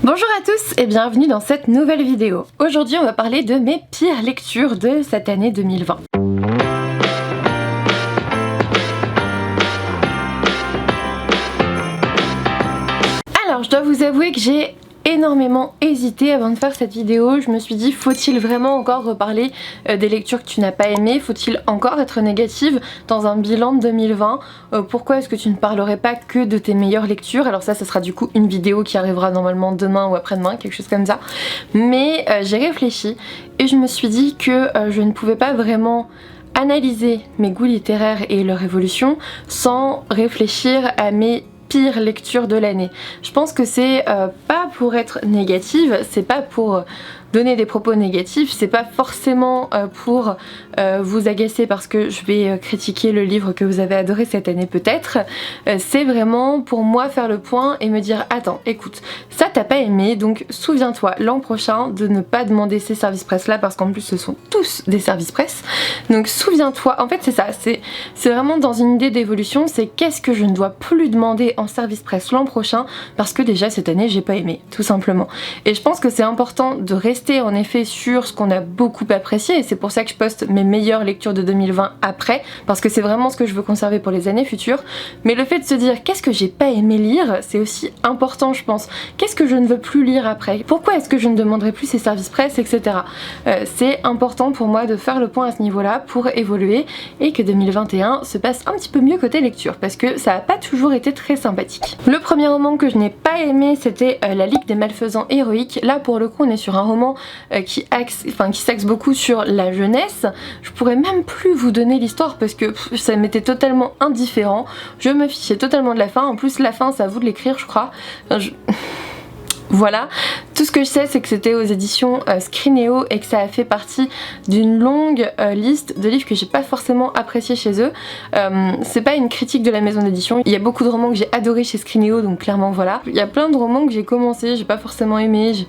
Bonjour à tous et bienvenue dans cette nouvelle vidéo. Aujourd'hui on va parler de mes pires lectures de cette année 2020. Alors je dois vous avouer que j'ai énormément hésité avant de faire cette vidéo. Je me suis dit, faut-il vraiment encore reparler des lectures que tu n'as pas aimées? Faut-il encore être négative dans un bilan de 2020? Pourquoi est-ce que tu ne parlerais pas que de tes meilleures lectures? Alors ça sera du coup une vidéo qui arrivera normalement demain ou après-demain, quelque chose comme ça. Mais j'ai réfléchi et je me suis dit que je ne pouvais pas vraiment analyser mes goûts littéraires et leur évolution sans réfléchir à mes pire lecture de l'année. Je pense que c'est pas pour être négative, c'est pas pour donner des propos négatifs, c'est pas forcément pour vous agacer parce que je vais critiquer le livre que vous avez adoré cette année peut-être, c'est vraiment pour moi faire le point et me dire attends, écoute, ça t'as pas aimé, donc souviens-toi l'an prochain de ne pas demander ces services presse là parce qu'en plus ce sont tous des services presse, donc souviens-toi, en fait c'est ça, c'est vraiment dans une idée d'évolution, c'est qu'est-ce que je ne dois plus demander en service presse l'an prochain parce que déjà cette année j'ai pas aimé, tout simplement. Et je pense que c'est important de rester en effet sur ce qu'on a beaucoup apprécié et c'est pour ça que je poste mes meilleures lectures de 2020 après, parce que c'est vraiment ce que je veux conserver pour les années futures. Mais le fait de se dire qu'est-ce que j'ai pas aimé lire, c'est aussi important je pense. Qu'est-ce que je ne veux plus lire après? Pourquoi est-ce que je ne demanderai plus ces services presse, etc. C'est important pour moi de faire le point à ce niveau-là pour évoluer et que 2021 se passe un petit peu mieux côté lecture parce que ça n'a pas toujours été très sympathique. Le premier roman que je n'ai pas aimé c'était La Ligue des Malfaisants Héroïques. Là pour le coup on est sur un roman qui s'axe beaucoup sur la jeunesse. Je pourrais même plus vous donner l'histoire parce que ça m'était totalement indifférent. Je me fichais totalement de la fin. En plus la fin c'est à vous de l'écrire je crois. Voilà, tout ce que je sais c'est que c'était aux éditions Scrinéo et que ça a fait partie d'une longue liste de livres que j'ai pas forcément apprécié chez eux. C'est pas une critique de la maison d'édition, il y a beaucoup de romans que j'ai adoré chez Scrinéo donc clairement voilà. Il y a plein de romans que j'ai commencé, j'ai pas forcément aimé, j'ai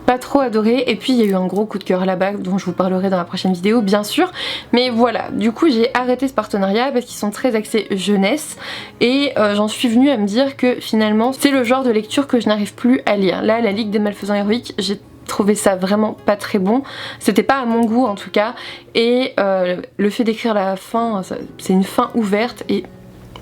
pas trop adoré et puis il y a eu un gros coup de cœur là-bas dont je vous parlerai dans la prochaine vidéo bien sûr. Mais voilà, du coup j'ai arrêté ce partenariat parce qu'ils sont très axés jeunesse et j'en suis venue à me dire que finalement c'est le genre de lecture que je n'arrive plus à lire. Là, La Ligue des Malfaisants Héroïques, j'ai trouvé ça vraiment pas très bon, c'était pas à mon goût en tout cas, et le fait d'écrire la fin, c'est une fin ouverte et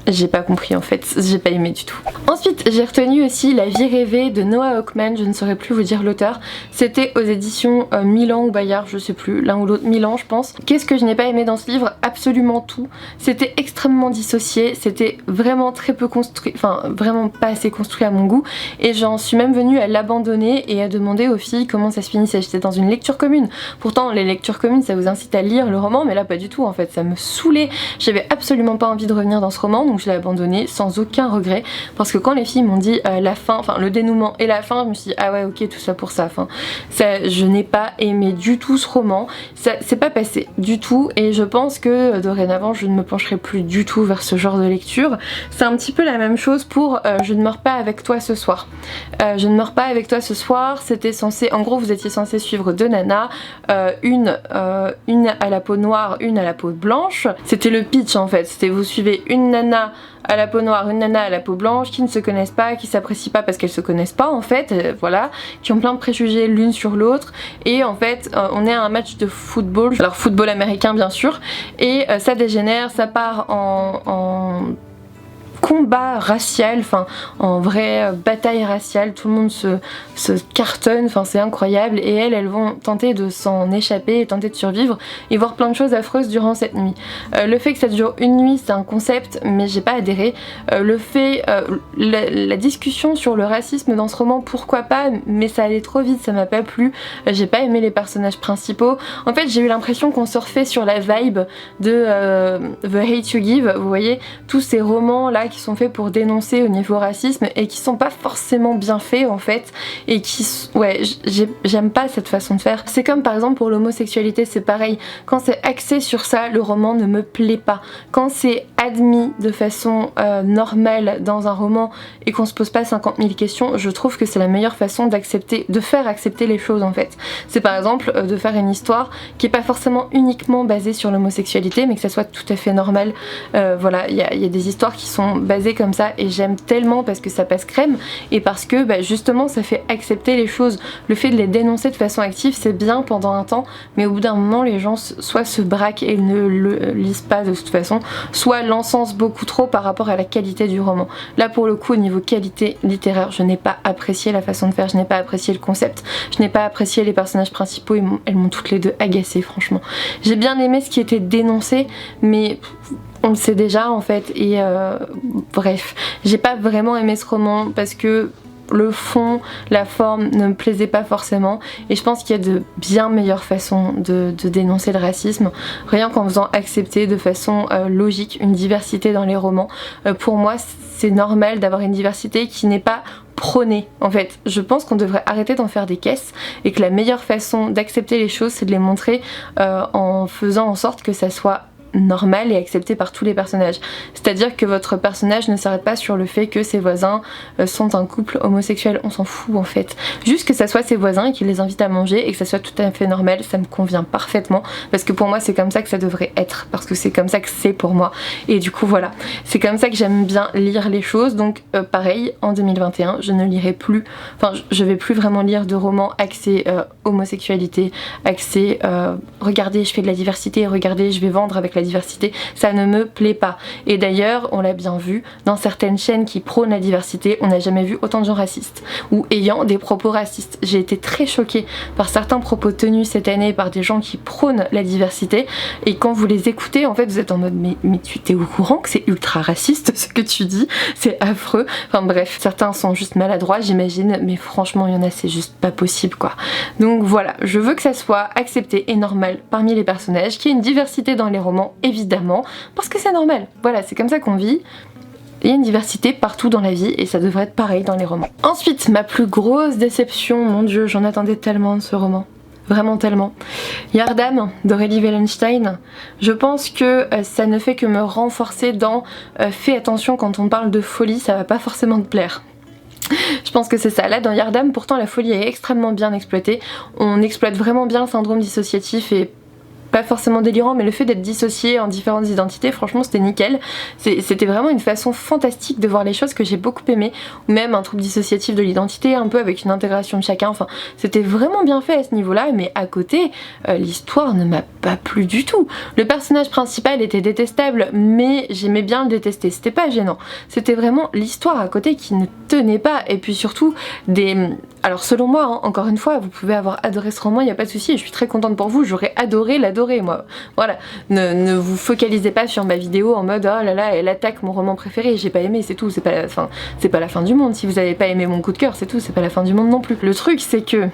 j'ai pas compris en fait, j'ai pas aimé du tout. Ensuite j'ai retenu aussi La Vie rêvée de Noah Hawkman, je ne saurais plus vous dire l'auteur. C'était aux éditions Milan ou Bayard, je sais plus, l'un ou l'autre, Milan je pense. Qu'est-ce que je n'ai pas aimé dans ce livre? Absolument tout. C'était extrêmement dissocié, c'était vraiment très peu construit, enfin vraiment pas assez construit à mon goût. Et j'en suis même venue à l'abandonner et à demander aux filles comment ça se finissait. J'étais dans une lecture commune. Pourtant les lectures communes ça vous incite à lire le roman, mais là pas du tout en fait, ça me saoulait. J'avais absolument pas envie de revenir dans ce roman. Donc je l'ai abandonné sans aucun regret parce que quand les filles m'ont dit la fin, enfin le dénouement et la fin, je me suis dit ah ouais ok tout ça pour ça, enfin ça, je n'ai pas aimé du tout ce roman, ça c'est pas passé du tout et je pense que dorénavant je ne me pencherai plus du tout vers ce genre de lecture. C'est un petit peu la même chose pour Je ne meurs pas avec toi ce soir. Je ne meurs pas avec toi ce soir, c'était censé, en gros vous étiez censé suivre deux nanas, une à la peau noire, une à la peau blanche. C'était le pitch en fait, c'était vous suivez une nana à la peau noire, une nana à la peau blanche, qui ne se connaissent pas, qui s'apprécient pas parce qu'elles se connaissent pas en fait, voilà, qui ont plein de préjugés l'une sur l'autre et en fait on est à un match de football, alors football américain bien sûr, et ça dégénère, ça part en combat racial, enfin en vraie bataille raciale, tout le monde se cartonne, enfin c'est incroyable et elles vont tenter de s'en échapper et tenter de survivre et voir plein de choses affreuses durant cette nuit. Le fait que ça dure une nuit c'est un concept mais j'ai pas adhéré. Le fait, la discussion sur le racisme dans ce roman pourquoi pas, mais ça allait trop vite, ça m'a pas plu, j'ai pas aimé les personnages principaux. En fait j'ai eu l'impression qu'on surfait sur la vibe de The Hate You Give, vous voyez tous ces romans là qui sont faits pour dénoncer au niveau racisme et qui sont pas forcément bien faits en fait et qui, ouais, j'aime pas cette façon de faire. C'est comme par exemple pour l'homosexualité, c'est pareil, quand c'est axé sur ça le roman ne me plaît pas. Quand c'est admis de façon normale dans un roman et qu'on se pose pas 50 000 questions, je trouve que c'est la meilleure façon d'accepter, de faire accepter les choses en fait. C'est par exemple de faire une histoire qui est pas forcément uniquement basée sur l'homosexualité mais que ça soit tout à fait normal. Voilà, il y a des histoires qui sont basés comme ça et j'aime tellement parce que ça passe crème et parce que justement ça fait accepter les choses. Le fait de les dénoncer de façon active c'est bien pendant un temps, mais au bout d'un moment les gens soit se braquent et ne le lisent pas de toute façon, soit l'encensent beaucoup trop par rapport à la qualité du roman. Là pour le coup au niveau qualité littéraire je n'ai pas apprécié la façon de faire, je n'ai pas apprécié le concept, je n'ai pas apprécié les personnages principaux, elles m'ont toutes les deux agacée franchement. J'ai bien aimé ce qui était dénoncé mais on le sait déjà en fait et bref, j'ai pas vraiment aimé ce roman parce que le fond, la forme ne me plaisait pas forcément et je pense qu'il y a de bien meilleures façons de dénoncer le racisme, rien qu'en faisant accepter de façon logique une diversité dans les romans. Pour moi c'est normal d'avoir une diversité qui n'est pas prônée en fait. Je pense qu'on devrait arrêter d'en faire des caisses et que la meilleure façon d'accepter les choses c'est de les montrer en faisant en sorte que ça soit normal et accepté par tous les personnages. C'est-à-dire que votre personnage ne s'arrête pas sur le fait que ses voisins sont un couple homosexuel, on s'en fout en fait. Juste que ça soit ses voisins et qu'ils les invitent à manger et que ça soit tout à fait normal, ça me convient parfaitement parce que pour moi c'est comme ça que ça devrait être, parce que c'est comme ça que c'est pour moi et du coup voilà, c'est comme ça que j'aime bien lire les choses. Donc pareil, en 2021 je ne lirai plus, enfin je vais plus vraiment lire de romans axés homosexualité, axés regardez je fais de la diversité, regardez je vais vendre avec la diversité, ça ne me plaît pas. Et d'ailleurs, on l'a bien vu, dans certaines chaînes qui prônent la diversité, on n'a jamais vu autant de gens racistes ou ayant des propos racistes. J'ai été très choquée par certains propos tenus cette année par des gens qui prônent la diversité et quand vous les écoutez, en fait, vous êtes en mode mais tu t'es au courant que c'est ultra raciste ce que tu dis, c'est affreux. Enfin bref, certains sont juste maladroits, j'imagine, mais franchement, il y en a, c'est juste pas possible quoi. Donc voilà, je veux que ça soit accepté et normal parmi les personnages, qu'il y ait une diversité dans les romans évidemment, parce que c'est normal. Voilà, c'est comme ça qu'on vit. Il y a une diversité partout dans la vie et ça devrait être pareil dans les romans. Ensuite, ma plus grosse déception, mon dieu, j'en attendais tellement de ce roman. Vraiment tellement. Yardam d'Aurélie Wellenstein, je pense que ça ne fait que me renforcer dans fais attention quand on parle de folie, ça va pas forcément te plaire. Je pense que c'est ça. Là dans Yardam, pourtant la folie est extrêmement bien exploitée. On exploite vraiment bien le syndrome dissociatif et pas forcément délirant, mais le fait d'être dissocié en différentes identités, franchement c'était nickel. C'était vraiment une façon fantastique de voir les choses que j'ai beaucoup aimé, ou même un trouble dissociatif de l'identité, un peu avec une intégration de chacun, enfin c'était vraiment bien fait à ce niveau-là, mais à côté, l'histoire ne m'a pas plu du tout. Le personnage principal était détestable, mais j'aimais bien le détester, c'était pas gênant. C'était vraiment l'histoire à côté qui ne tenait pas, et puis surtout des... Alors selon moi, hein, encore une fois, vous pouvez avoir adoré ce roman, il n'y a pas de souci, et je suis très contente pour vous, j'aurais adoré l'adorer moi. Voilà, ne vous focalisez pas sur ma vidéo en mode oh là là, elle attaque mon roman préféré, j'ai pas aimé, c'est tout, c'est pas la fin du monde. Si vous avez pas aimé mon coup de cœur, c'est tout, c'est pas la fin du monde non plus. Le truc c'est que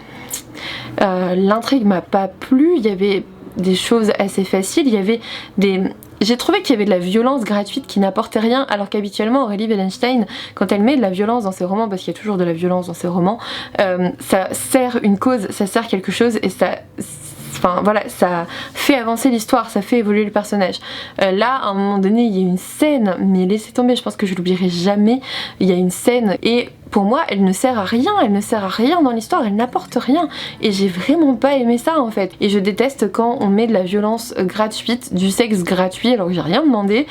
l'intrigue m'a pas plu, il y avait des choses assez faciles, il y avait des... J'ai trouvé qu'il y avait de la violence gratuite qui n'apportait rien, alors qu'habituellement Aurélie Wellenstein, quand elle met de la violence dans ses romans, parce qu'il y a toujours de la violence dans ses romans, ça sert une cause, ça sert quelque chose et ça... Enfin voilà, ça fait avancer l'histoire, ça fait évoluer le personnage. Là, à un moment donné, il y a une scène, mais laissez tomber, je pense que je l'oublierai jamais. Il y a une scène et pour moi, elle ne sert à rien, elle ne sert à rien dans l'histoire, elle n'apporte rien. Et j'ai vraiment pas aimé ça en fait. Et je déteste quand on met de la violence gratuite, du sexe gratuit, alors que j'ai rien demandé,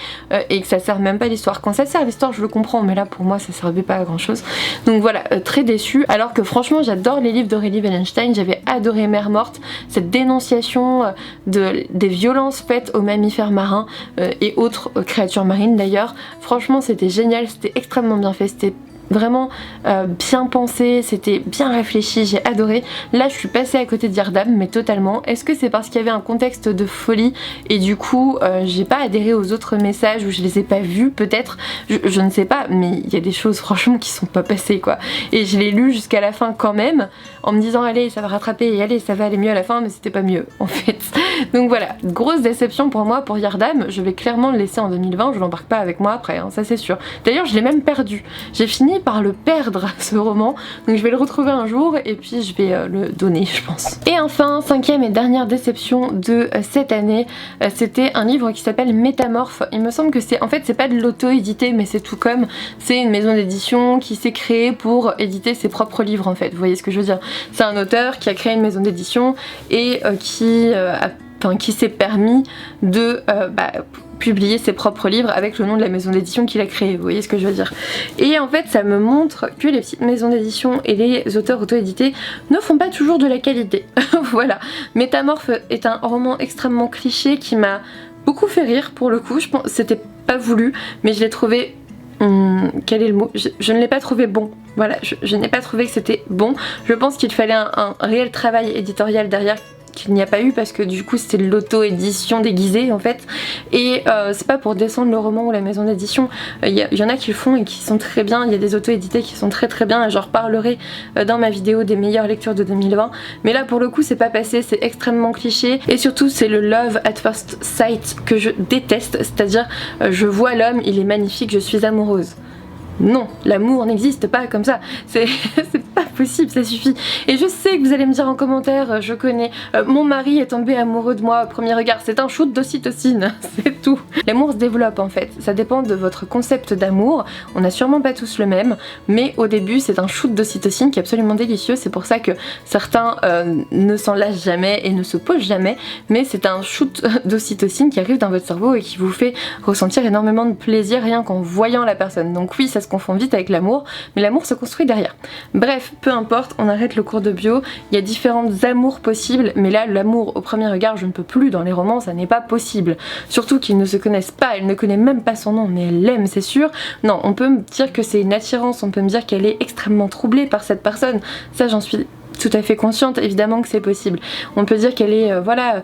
et que ça sert même pas à l'histoire. Quand ça sert à l'histoire, je le comprends, mais là pour moi, ça servait pas à grand chose. Donc voilà, très déçue. Alors que franchement, j'adore les livres d'Aurélie Wellenstein, j'avais adoré Mère Morte, cette dénonciation des violences faites aux mammifères marins et autres créatures marines d'ailleurs. Franchement, c'était génial, c'était extrêmement bien fait, c'était vraiment bien pensé, c'était bien réfléchi, j'ai adoré. Là je suis passée à côté de Yardam, mais totalement. Est-ce que c'est parce qu'il y avait un contexte de folie et du coup j'ai pas adhéré aux autres messages ou je les ai pas vus peut-être, je ne sais pas, mais il y a des choses franchement qui sont pas passées quoi. Et je l'ai lu jusqu'à la fin quand même en me disant allez ça va rattraper et allez ça va aller mieux à la fin, mais c'était pas mieux en fait. Donc voilà, grosse déception pour moi pour Yardam. Je vais clairement le laisser en 2020, je l'embarque pas avec moi après, hein, ça c'est sûr. D'ailleurs je l'ai même perdu, j'ai fini par le perdre ce roman, donc je vais le retrouver un jour et puis je vais le donner je pense. Et enfin, cinquième et dernière déception de cette année, c'était un livre qui s'appelle Métamorphe. Il me semble que c'est, en fait c'est pas de l'auto-édité mais c'est tout comme, c'est une maison d'édition qui s'est créée pour éditer ses propres livres en fait, vous voyez ce que je veux dire. C'est un auteur qui a créé une maison d'édition et qui s'est permis de publier ses propres livres avec le nom de la maison d'édition qu'il a créé, vous voyez ce que je veux dire. Et en fait ça me montre que les petites maisons d'édition et les auteurs auto-édités ne font pas toujours de la qualité. Voilà, Métamorphe est un roman extrêmement cliché qui m'a beaucoup fait rire pour le coup, je pense c'était pas voulu mais je l'ai trouvé... quel est le mot, je ne l'ai pas trouvé bon. Voilà, je n'ai pas trouvé que c'était bon. Je pense qu'il fallait un réel travail éditorial derrière qu'il n'y a pas eu parce que du coup c'était de l'auto-édition déguisée en fait et c'est pas pour descendre le roman ou la maison d'édition, il y en a qui le font et qui sont très bien, il y a des auto-édités qui sont très très bien et j'en reparlerai dans ma vidéo des meilleures lectures de 2020 mais là pour le coup c'est pas passé, c'est extrêmement cliché et surtout c'est le love at first sight que je déteste, c'est-à-dire je vois l'homme, il est magnifique, je suis amoureuse. Non, l'amour n'existe pas comme ça, c'est pas possible, ça suffit. Et je sais que vous allez me dire en commentaire, je connais, mon mari est tombé amoureux de moi au premier regard, c'est un shoot d'ocytocine, c'est tout. L'amour se développe en fait, ça dépend de votre concept d'amour, on n'a sûrement pas tous le même, mais au début c'est un shoot d'ocytocine qui est absolument délicieux, c'est pour ça que certains ne s'en lâchent jamais et ne se posent jamais, mais c'est un shoot d'ocytocine qui arrive dans votre cerveau et qui vous fait ressentir énormément de plaisir rien qu'en voyant la personne. Donc oui, ça se confond vite avec l'amour, mais l'amour se construit derrière. Bref, peu importe, on arrête le cours de bio, il y a différentes amours possibles, mais là l'amour au premier regard je ne peux plus dans les romans, ça n'est pas possible. Surtout qu'ils ne se connaissent pas, elle ne connaît même pas son nom, mais elle l'aime c'est sûr. Non, on peut me dire que c'est une attirance, on peut me dire qu'elle est extrêmement troublée par cette personne, ça j'en suis tout à fait consciente, évidemment que c'est possible. On peut dire qu'elle est, voilà...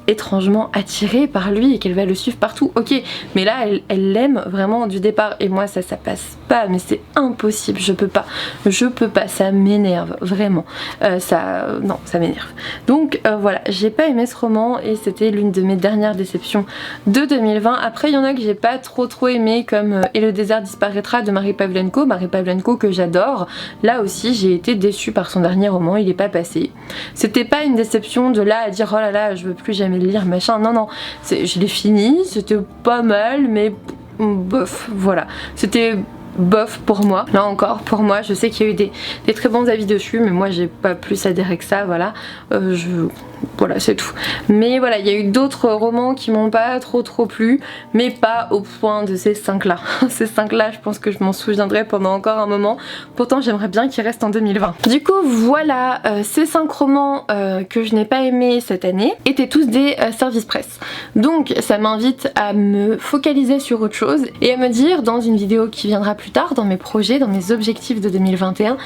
étrangement attirée par lui et qu'elle va le suivre partout, ok, mais là elle l'aime vraiment du départ et moi ça passe pas, mais c'est impossible, je peux pas, ça m'énerve vraiment, non ça m'énerve. Donc voilà, j'ai pas aimé ce roman et c'était l'une de mes dernières déceptions de 2020. Après il y en a que j'ai pas trop aimé comme Et le désert disparaîtra de Marie Pavlenko que j'adore. Là aussi j'ai été déçue par son dernier roman, il est pas passé. C'était pas une déception de là à dire oh là là je veux plus jamais le lire machin, non, je l'ai fini, c'était pas mal mais bof, voilà, c'était bof pour moi, là encore pour moi, je sais qu'il y a eu des très bons avis dessus mais moi j'ai pas plus adhéré que ça, voilà, voilà c'est tout. Mais voilà, il y a eu d'autres romans qui m'ont pas trop plu, mais pas au point de ces 5 là. Ces 5 là je pense que je m'en souviendrai pendant encore un moment, pourtant j'aimerais bien qu'ils restent en 2020. Du coup voilà, ces 5 romans que je n'ai pas aimés cette année étaient tous des services presse. Donc ça m'invite à me focaliser sur autre chose et à me dire dans une vidéo qui viendra plus tard, dans mes projets, dans mes objectifs de 2021,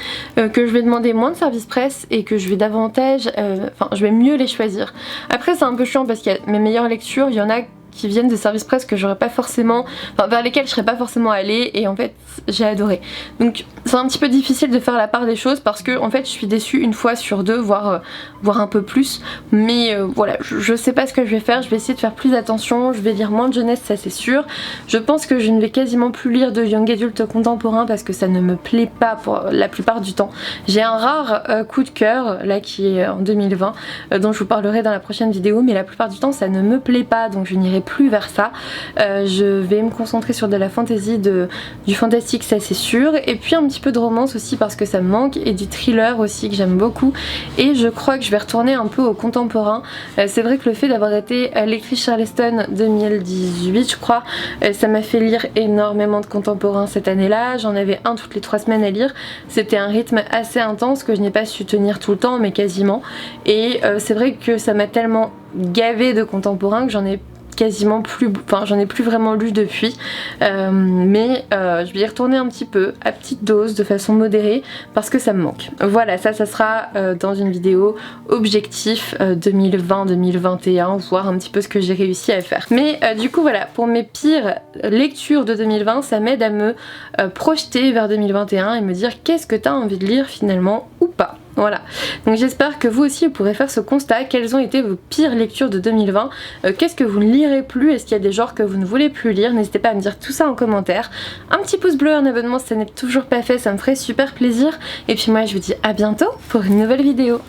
que je vais demander moins de services presse et que je vais davantage, enfin je vais mieux les choisir. Après c'est un peu chiant parce qu'il y a mes meilleures lectures, il y en a qui viennent de services presse que j'aurais pas forcément, enfin vers lesquels je serais pas forcément allée et en fait j'ai adoré. Donc c'est un petit peu difficile de faire la part des choses parce que en fait je suis déçue une fois sur deux, voire un peu plus, mais voilà, je sais pas ce que je vais faire, je vais essayer de faire plus attention, je vais lire moins de jeunesse, ça c'est sûr. Je pense que je ne vais quasiment plus lire de young adult contemporain parce que ça ne me plaît pas pour la plupart du temps. J'ai un rare coup de cœur là qui est en 2020 dont je vous parlerai dans la prochaine vidéo, mais la plupart du temps ça ne me plaît pas, donc je n'irai plus vers ça. Je vais me concentrer sur de la fantasy, du fantastique, ça c'est sûr, et puis un petit peu de romance aussi parce que ça me manque, et du thriller aussi que j'aime beaucoup, et je crois que je vais retourner un peu au contemporain. C'est vrai que le fait d'avoir été lectrice Charleston 2018 je crois, ça m'a fait lire énormément de contemporain cette année là, j'en avais un toutes les 3 semaines à lire, c'était un rythme assez intense que je n'ai pas su tenir tout le temps mais quasiment, et c'est vrai que ça m'a tellement gavé de contemporain que j'en ai quasiment plus, enfin j'en ai plus vraiment lu depuis, mais je vais y retourner un petit peu à petite dose de façon modérée parce que ça me manque. Voilà, ça sera dans une vidéo objectif 2020-2021, voir un petit peu ce que j'ai réussi à faire. Mais du coup voilà, pour mes pires lectures de 2020, ça m'aide à me projeter vers 2021 et me dire qu'est-ce que t'as envie de lire finalement ou pas. Voilà, donc j'espère que vous aussi vous pourrez faire ce constat, quelles ont été vos pires lectures de 2020, qu'est-ce que vous ne lirez plus, est-ce qu'il y a des genres que vous ne voulez plus lire, n'hésitez pas à me dire tout ça en commentaire, un petit pouce bleu, un abonnement si ça n'est toujours pas fait, ça me ferait super plaisir, et puis moi je vous dis à bientôt pour une nouvelle vidéo.